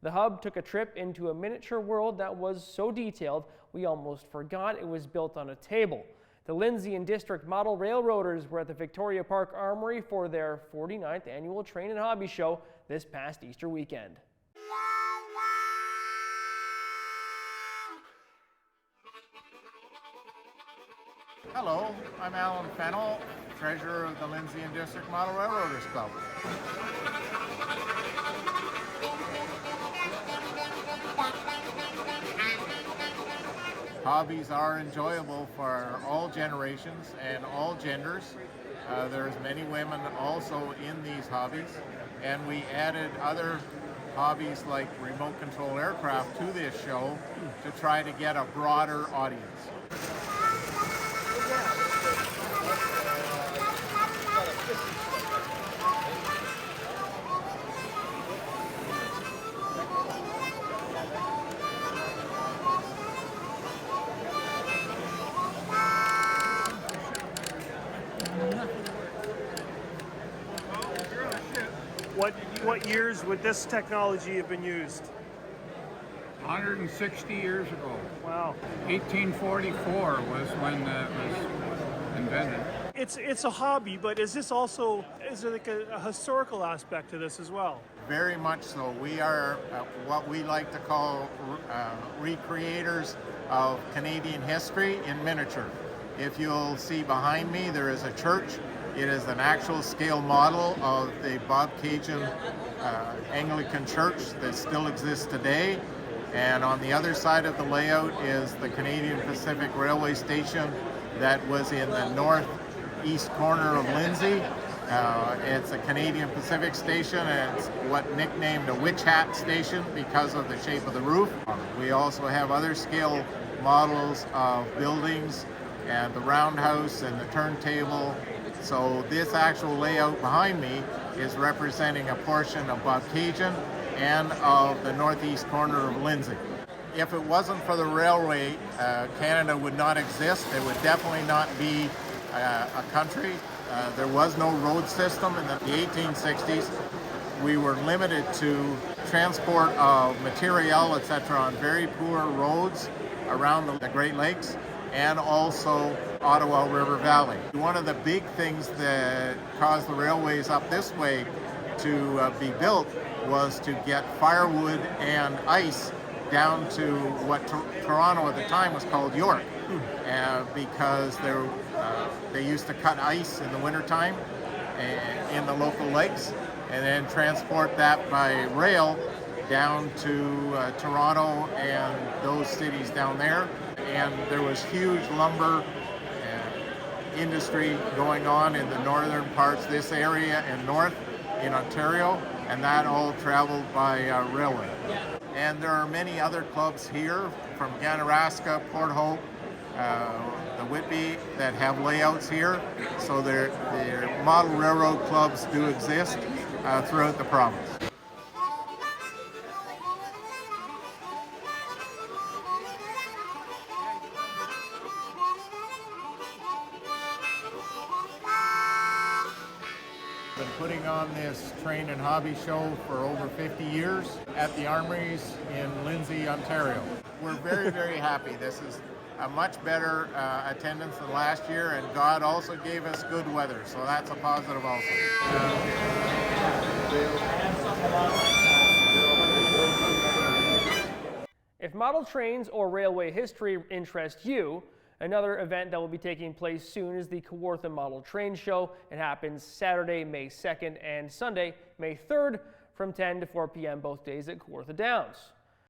The hub took a trip into a miniature world that was so detailed we almost forgot it was built on a table. The Lindsay and District Model Railroaders were at the Victoria Park Armoury for their 49th annual Train and Hobby Show this past Easter weekend. Hello, I'm Alan Fennell, treasurer of the Lindsay and District Model Railroaders Club. Hobbies are enjoyable for all generations and all genders. There's many women also in these hobbies, and we added other hobbies like remote control aircraft to this show to try to get a broader audience. What years would this technology have been used? 160 years ago. Wow. 1844 was when it was invented. It's a hobby, but is there like a historical aspect to this as well? Very much so. We are what we like to call recreators of Canadian history in miniature. If you'll see behind me, there is a church. It is an actual scale model of the Bob Cajun Anglican church that still exists today. And on the other side of the layout is the Canadian Pacific Railway Station that was in the northeast corner of Lindsay. It's a Canadian Pacific station, and it's what nicknamed a witch hat station because of the shape of the roof. We also have other scale models of buildings and the roundhouse and the turntable. So this actual layout behind me is representing a portion of Bob Cajun and of the northeast corner of Lindsay. If it wasn't for the railway, Canada would not exist. It would definitely not be a country. There was no road system in the 1860s. We were limited to transport of material, etc., on very poor roads around the Great Lakes and also Ottawa River Valley. One of the big things that caused the railways up this way to be built was to get firewood and ice down to what Toronto at the time was called York, because they used to cut ice in the wintertime in the local lakes and then transport that by rail down to Toronto and those cities down there. And there was huge lumber industry going on in the northern parts, this area and north in Ontario, and that all traveled by railway. And there are many other clubs here from Ganaraska, Port Hope, the Whitby that have layouts here. So their model railroad clubs do exist throughout the province. Been putting on this train and hobby show for over 50 years at the armories in Lindsay, Ontario. We're very, very happy. This is a much better attendance than last year, and God also gave us good weather, so that's a positive also. If model trains or railway history interest you, another event that will be taking place soon is the Kawartha Model Train Show. It happens Saturday, May 2nd and Sunday, May 3rd from 10 to 4 p.m. both days at Kawartha Downs.